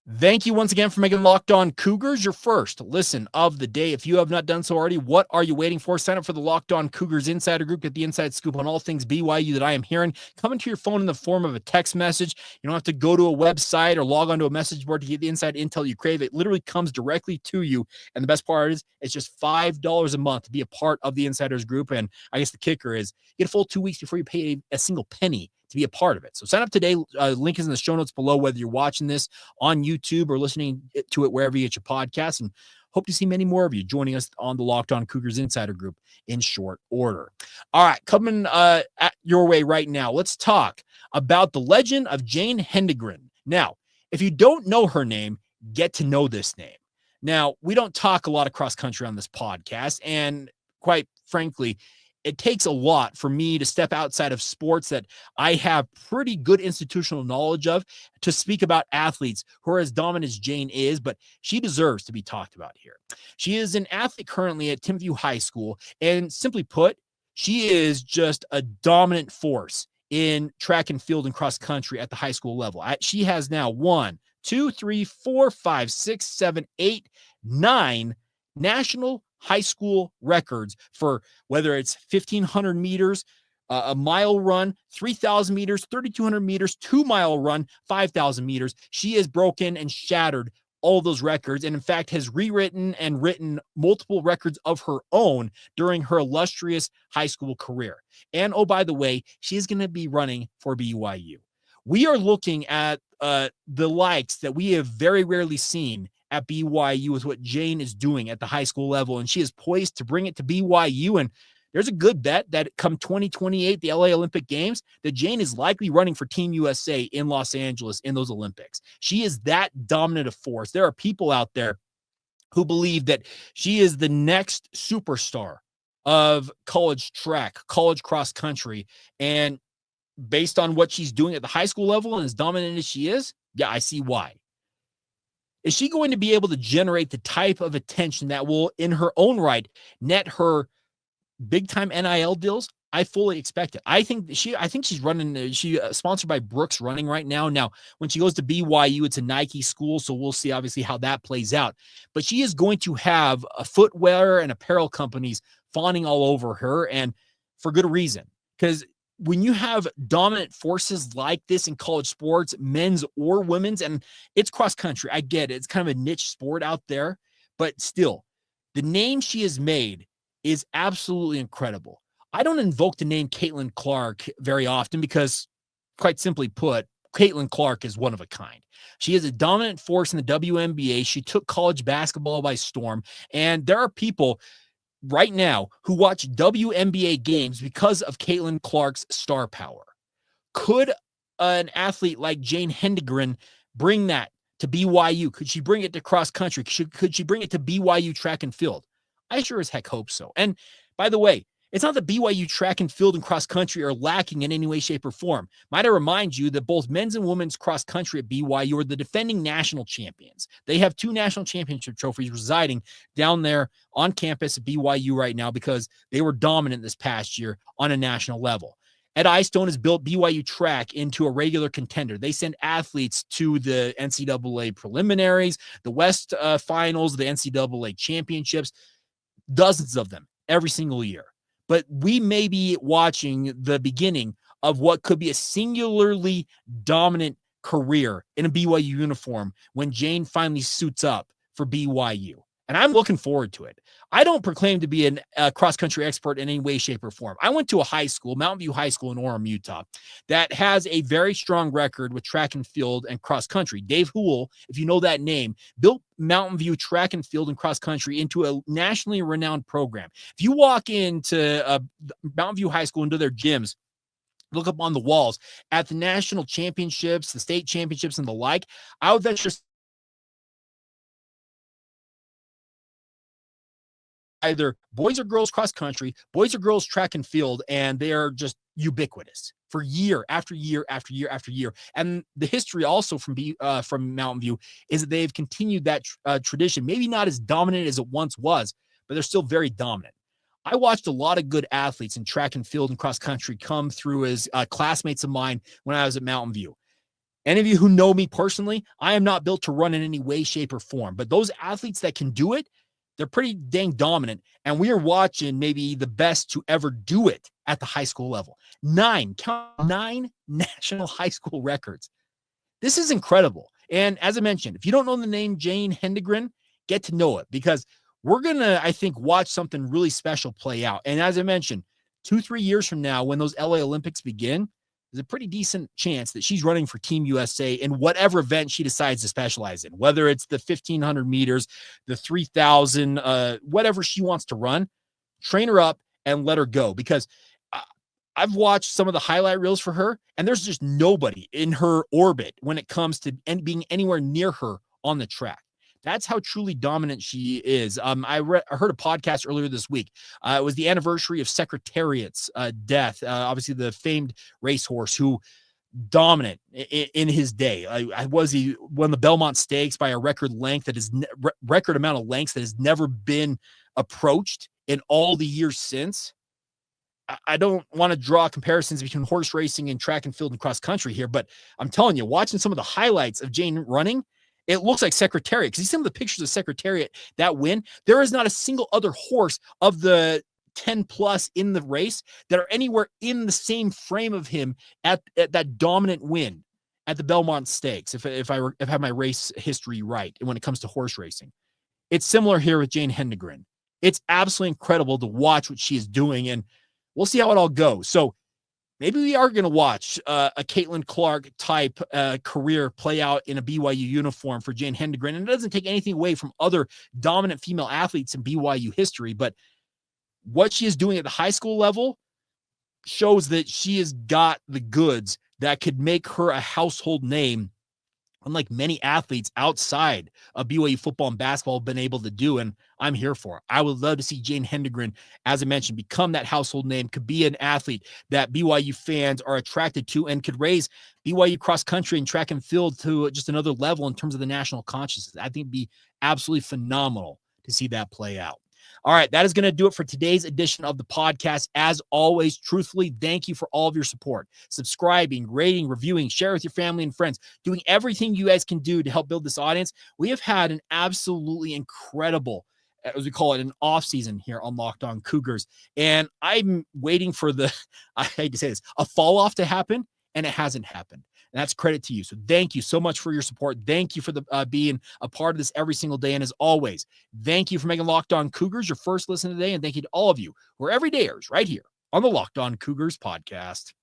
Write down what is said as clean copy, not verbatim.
Thank you once again for making Locked On Cougars your first listen of the day. If you have not done so already, what are you waiting for? Sign up for the Locked On Cougars Insider Group. Get the inside scoop on all things BYU that I am hearing coming to your phone in the form of a text message. You don't have to go to a website or log onto a message board to get the inside intel you crave. It literally comes directly to you. And the best part is it's just $5 a month to be a part of the Insiders Group. And I guess the kicker is you get a full 2 weeks before you pay a single penny to be a part of it. So sign up today. Link is in the show notes below, whether you're watching this on YouTube or listening to it wherever you get your podcast. And hope to see many more of you joining us on the Locked On Cougars Insider Group in short order. All right, coming at your way right now, let's talk about the legend of Jane Hendigrin. Now, if you don't know her name, get to know this name. Now, we don't talk a lot of cross country on this podcast, and quite frankly, it takes a lot for me to step outside of sports that I have pretty good institutional knowledge of to speak about athletes who are as dominant as Jane is, but she deserves to be talked about here. She is an athlete currently at Timpview High School, and simply put, she is just a dominant force in track and field and cross country at the high school level. She has now 1, 2, 3, 4, 5, 6, 7, 8, 9 national high school records for whether it's 1,500 meters, a mile run, 3,000 meters, 3,200 meters, 2-mile run, 5,000 meters. She has broken and shattered all those records, and in fact has rewritten and written multiple records of her own during her illustrious high school career. And oh, by the way, she is going to be running for BYU. We are looking at the likes that we have very rarely seen at BYU with what Jane is doing at the high school level, and she is poised to bring it to BYU. And there's a good bet that come 2028, the LA Olympic Games, that Jane is likely running for Team USA in Los Angeles in those Olympics. She is that dominant a force. There are people out there who believe that she is the next superstar of college track, college cross country, and based on what she's doing at the high school level and as dominant as she is, yeah, I see why. Is she going to be able to generate the type of attention that will, in her own right, net her big-time NIL deals? I fully expect it. I think she's running. She's sponsored by Brooks Running right now. Now, when she goes to BYU, it's a Nike school, so we'll see obviously how that plays out. But she is going to have a footwear and apparel companies fawning all over her, and for good reason. Because when you have dominant forces like this in college sports, men's or women's, and it's cross country, I get it. It's kind of a niche sport out there, but still, the name she has made is absolutely incredible. I don't invoke the name Caitlin Clark very often because, quite simply put, Caitlin Clark is one of a kind. She is a dominant force in the WNBA. She took college basketball by storm, and there are people right now who watch WNBA games because of Caitlin Clark's star power. Could an athlete like Jane Hedengren bring that to BYU? Could she bring it to cross country? Could she bring it to BYU track and field? I sure as heck hope so. And by the way, it's not that BYU track and field and cross country are lacking in any way, shape, or form. Might I remind you that both men's and women's cross country at BYU are the defending national champions. They have 2 national championship trophies residing down there on campus at BYU right now because they were dominant this past year on a national level. Ed Eyestone has built BYU track into a regular contender. They send athletes to the NCAA preliminaries, the West finals, the NCAA championships, dozens of them every single year. But we may be watching the beginning of what could be a singularly dominant career in a BYU uniform when Jane finally suits up for BYU. And I'm looking forward to it. I don't proclaim to be a cross-country expert in any way, shape, or form. I went to a high school, Mountain View High School in Orem, Utah, that has a very strong record with track and field and cross-country. Dave Hool, if you know that name, built Mountain View track and field and cross-country into a nationally renowned program. If you walk into Mountain View High School, into their gyms, look up on the walls at the national championships, the state championships, and the like, I would venture either boys or girls cross country, boys or girls track and field, and they are just ubiquitous for year after year after year after year. And the history also from Mountain View is that they've continued that tradition, maybe not as dominant as it once was, but they're still very dominant. I watched a lot of good athletes in track and field and cross country come through as classmates of mine when I was at Mountain View. Any of you who know me personally, I am not built to run in any way, shape, or form. But those athletes that can do it, they're pretty dang dominant. And we are watching maybe the best to ever do it at the high school level. 9 national high school records. This is incredible. And as I mentioned, if you don't know the name Jane Hendigrin, get to know it, because we're going to, I think, watch something really special play out. And as I mentioned, 2-3 years from now, when those LA Olympics begin, there's a pretty decent chance that she's running for Team USA in whatever event she decides to specialize in, whether it's the 1,500 meters, the 3,000, whatever she wants to run. Train her up and let her go, because I've watched some of the highlight reels for her, and there's just nobody in her orbit when it comes to being anywhere near her on the track. That's how truly dominant she is. I heard a podcast earlier this week. It was the anniversary of Secretariat's death. Obviously, the famed racehorse who dominant in his day. He won the Belmont Stakes by a record length that is record amount of lengths that has never been approached in all the years since. I don't want to draw comparisons between horse racing and track and field and cross country here, but I'm telling you, watching some of the highlights of Jane running, it looks like Secretariat. Because you see some of the pictures of Secretariat that win, there is not a single other horse of the 10 plus in the race that are anywhere in the same frame of him at that dominant win at the Belmont Stakes. If I have my race history right when it comes to horse racing, it's similar here with Jane Hendigrin. It's absolutely incredible to watch what she is doing, and we'll see how it all goes. So maybe we are going to watch a Caitlin Clark type career play out in a BYU uniform for Jane Hedengren. And it doesn't take anything away from other dominant female athletes in BYU history, but what she is doing at the high school level shows that she has got the goods that could make her a household name, unlike many athletes outside of BYU football and basketball have been able to do, and I'm here for it. I would love to see Jane Hendigrin, as I mentioned, become that household name, could be an athlete that BYU fans are attracted to, and could raise BYU cross country and track and field to just another level in terms of the national consciousness. I think it'd be absolutely phenomenal to see that play out. All right, that is going to do it for today's edition of the podcast. As always, truthfully, thank you for all of your support. Subscribing, rating, reviewing, share with your family and friends, doing everything you guys can do to help build this audience. We have had an absolutely incredible, as we call it, an off season here on Locked On Cougars. And I'm waiting for I hate to say this, a fall off to happen, and it hasn't happened. And that's credit to you. So thank you so much for your support. Thank you for being a part of this every single day. And as always, thank you for making Locked On Cougars your first listen today. And thank you to all of you who are everydayers right here on the Locked On Cougars podcast.